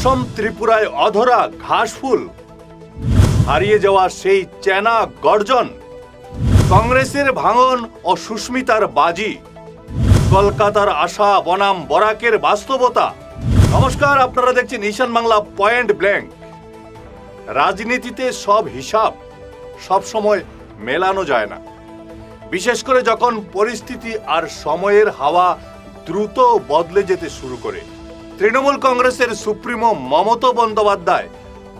অসম ত্রিপুরায় অধরা ঘাসফুল, হারিয়ে যাওয়া সেই চেনা গর্জন, কংগ্রেসের ভাঙন ও সুস্মিতার বাজি, কলকাতার আশা বনাম বরাকের বাস্তবতা। নমস্কার, আপনারা দেখছেন ঈশান বাংলা পয়েন্ট ব্ল্যাঙ্ক। রাজনীতিতে সব হিসাব সব সময় মেলানো যায় না, বিশেষ করে যখন পরিস্থিতি আর সময়ের হাওয়া দ্রুত বদলে যেতে শুরু করে। তৃণমূল কংগ্রেসের সুপ্রিমো মমতা বন্দ্যোপাধ্যায়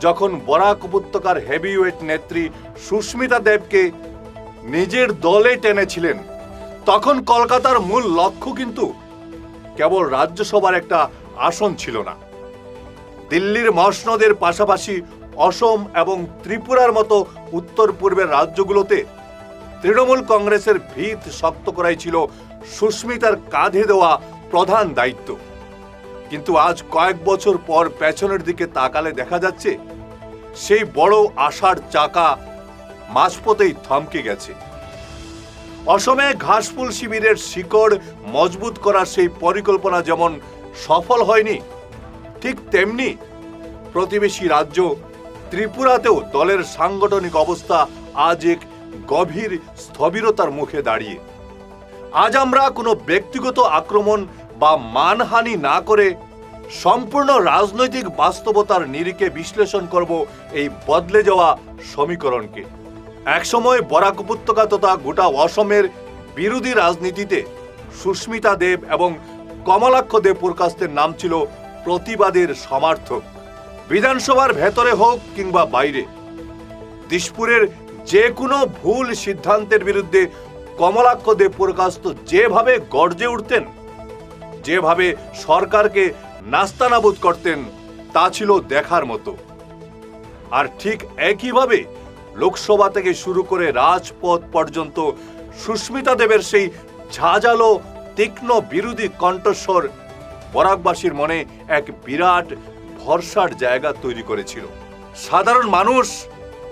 যখন বরাক উপত্যকার হেভিওয়েট নেত্রী সুস্মিতা দেবকে নিজের দলে টেনেছিলেন, তখন কলকাতার মূল লক্ষ্য কিন্তু কেবল রাজ্যসভার একটা আসন ছিল না। দিল্লির মসনদের পাশাপাশি অসম এবং ত্রিপুরার মতো উত্তর পূর্বের রাজ্যগুলোতে তৃণমূল কংগ্রেসের ভিত শক্ত করাই ছিল সুস্মিতার কাঁধে দেওয়া প্রধান দায়িত্ব। কিন্তু আজ কয়েক বছর পর পেছনের দিকে তাকালে দেখা যাচ্ছে সেই বড় আশার চাকা মাঝপথেই থমকে গেছে। অসমে ঘাসফুল শিবিরের শিকড় মজবুত করার সেই পরিকল্পনা যেমন সফল হয়নি, ঠিক তেমনি প্রতিবেশী রাজ্য ত্রিপুরাতেও দলের সাংগঠনিক অবস্থা আজ এক গভীর স্থবিরতার মুখে দাঁড়িয়ে। আজ আমরা কোনো ব্যক্তিগত আক্রমণ বা মানহানি না করে সম্পূর্ণ রাজনৈতিক বাস্তবতার নিরিখে বিশ্লেষণ করব এই বদলে যাওয়া সমীকরণকে। একসময় বরাক উপত্যকা তথা গোটা অসমের বিরোধী রাজনীতিতে সুস্মিতা দেব এবং কমলাক্ষ দেবপুরকাস্তের নাম ছিল প্রতিবাদের সমার্থক। বিধানসভার ভেতরে হোক কিংবা বাইরে, দিশপুরের যে কোনো ভুল সিদ্ধান্তের বিরুদ্ধে কমলাক্ষ দেবপুরকাস্ত যেভাবে গর্জে উঠতেন, যেভাবে সরকারকে নাস্তানাবুদ করতেন, তা ছিল দেখার মতো। আর ঠিক একইভাবে লোকসভা থেকে শুরু করে রাজপথ পর্যন্ত সুস্মিতা দেবের সেই ঝাঁঝালো তীক্ষ্ণ বিরোধী কণ্ঠস্বর বরাকবাসীর মনে এক বিরাট ভরসার জায়গা তৈরি করেছিল। সাধারণ মানুষ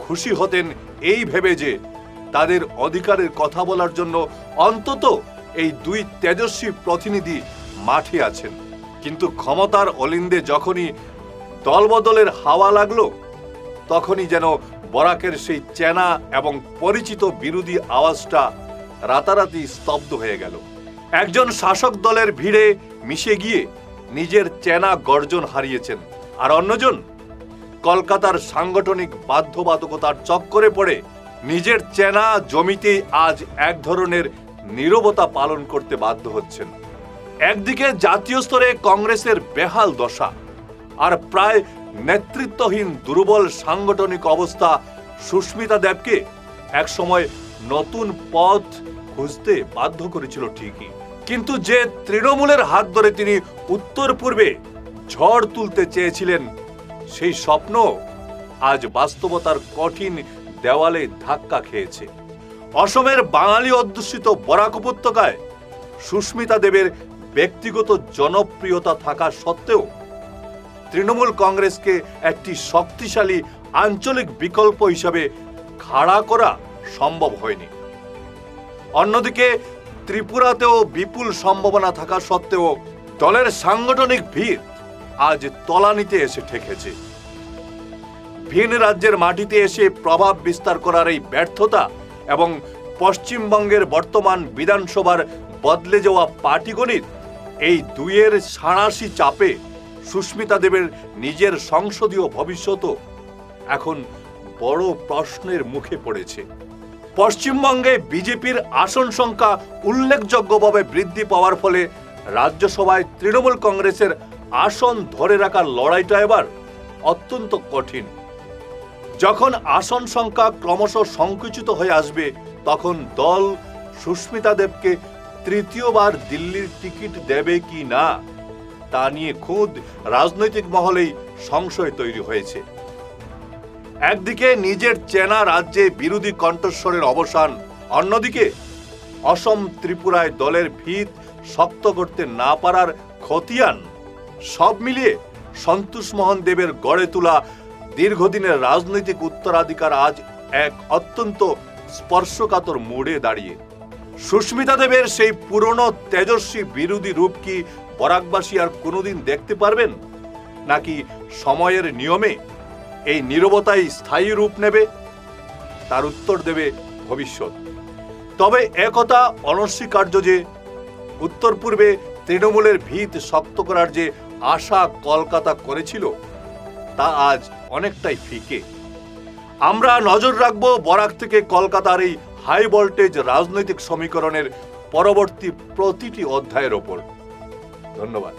খুশি হতেন এই ভেবে যে তাদের অধিকারের কথা বলার জন্য অন্তত এই দুই তেজস্বী প্রতিনিধি মাঠে আছেন। কিন্তু ক্ষমতার অলিন্দে যখনই দলবদলের হাওয়া লাগলো, তখনই যেন বরাকের সেই চেনা এবং পরিচিত বিরোধী আওয়াজটা রাতারাতি স্তব্ধ হয়ে গেল। একজন শাসক দলের ভিড়ে মিশে গিয়ে নিজের চেনা গর্জন হারিয়েছেন, আর অন্যজন কলকাতার সাংগঠনিক বাধ্যবাধকতার চক্করে পড়ে নিজের চেনা জমিতে আজ এক ধরনের নীরবতা পালন করতে বাধ্য হচ্ছেন। একদিকে জাতীয় স্তরে কংগ্রেসের বেহাল দশা আর প্রায় নেতৃত্বহীন দুর্বল সাংগঠনিক অবস্থা সুস্মিতা দেবকে একসময় নতুন পথ খুঁজতে বাধ্য করেছিল ঠিকই, কিন্তু যে তৃণমূলের হাত ধরে তিনি উত্তর পূর্বে ঝড় তুলতে চেয়েছিলেন, সেই স্বপ্ন আজ বাস্তবতার কঠিন দেওয়ালে ধাক্কা খেয়েছে। অসমের বাঙালি অধ্যুষিত বরাক উপত্যকায় সুস্মিতা দেবের ব্যক্তিগত জনপ্রিয়তা থাকা সত্ত্বেও তৃণমূল কংগ্রেসকে একটি শক্তিশালী আঞ্চলিক বিকল্প হিসাবে খাড়া করা সম্ভব হয়নি। অন্যদিকে ত্রিপুরাতেও বিপুল সম্ভাবনা থাকা সত্ত্বেও দলের সাংগঠনিক ভিত আজ তলানিতে এসে ঠেকেছে। ভিন রাজ্যের মাটিতে এসে প্রভাব বিস্তার করার এই ব্যর্থতা এবং পশ্চিমবঙ্গের বর্তমান বিধানসভার বদলে যাওয়া পাটিগণিত, এই দুইয়ের সাঁড়াশি চাপে সুস্মিতা দেবের নিজের সংসদীয় ভবিষ্যৎও এখন বড় প্রশ্নের মুখে পড়েছে। পশ্চিমবঙ্গে বিজেপির আসন সংখ্যা উল্লেখযোগ্যভাবে বৃদ্ধি পাওয়ার ফলে রাজ্যসভায় তৃণমূল কংগ্রেসের আসন ধরে রাখার লড়াইটা এবার অত্যন্ত কঠিন। যখন আসন সংখ্যা ক্রমশ সংকুচিত হয়ে আসবে, তখন দল সুস্মিতা দেবকে তৃতীয়বার দিল্লির টিকিট দেবে কি না তা নিয়ে খুদ রাজনৈতিক মহলেই সংশয় তৈরি হয়েছে। একদিকে নিজের চেনা রাজ্যে বিরোধী কণ্ঠস্বরের অবসান, অন্যদিকে অসম ত্রিপুরায় দলের ভিত শক্ত করতে না পারার খতিয়ান, সব মিলিয়ে সন্তোষ মোহন দেবের গড়ে তোলা দীর্ঘদিনের রাজনৈতিক উত্তরাধিকার আজ এক অত্যন্ত স্পর্শকাতর মোড়ে দাঁড়িয়ে। সুস্মিতা দেবের সেই পুরনো তেজস্বী বিরোধী রূপ কি বরাকবাসী আর কোনোদিন দেখতে পারবেন? নাকি সময়ের নিয়মে এই নীরবতাই স্থায়ী রূপ নেবে? তার উত্তর দেবে ভবিষ্যৎ। তবে একথা অনস্বীকার্য যে উত্তর পূর্বে তৃণমূলের ভিত শক্ত করার যে আশা কলকাতা করেছিল তা আজ অনেকটাই ফিকে। আমরা নজর রাখব বরাক থেকে কলকাতার এই হাই ভোল্টেজ রাজনৈতিক সমীকরণের পরবর্তী প্রতিটি অধ্যায়ের ওপর। ধন্যবাদ।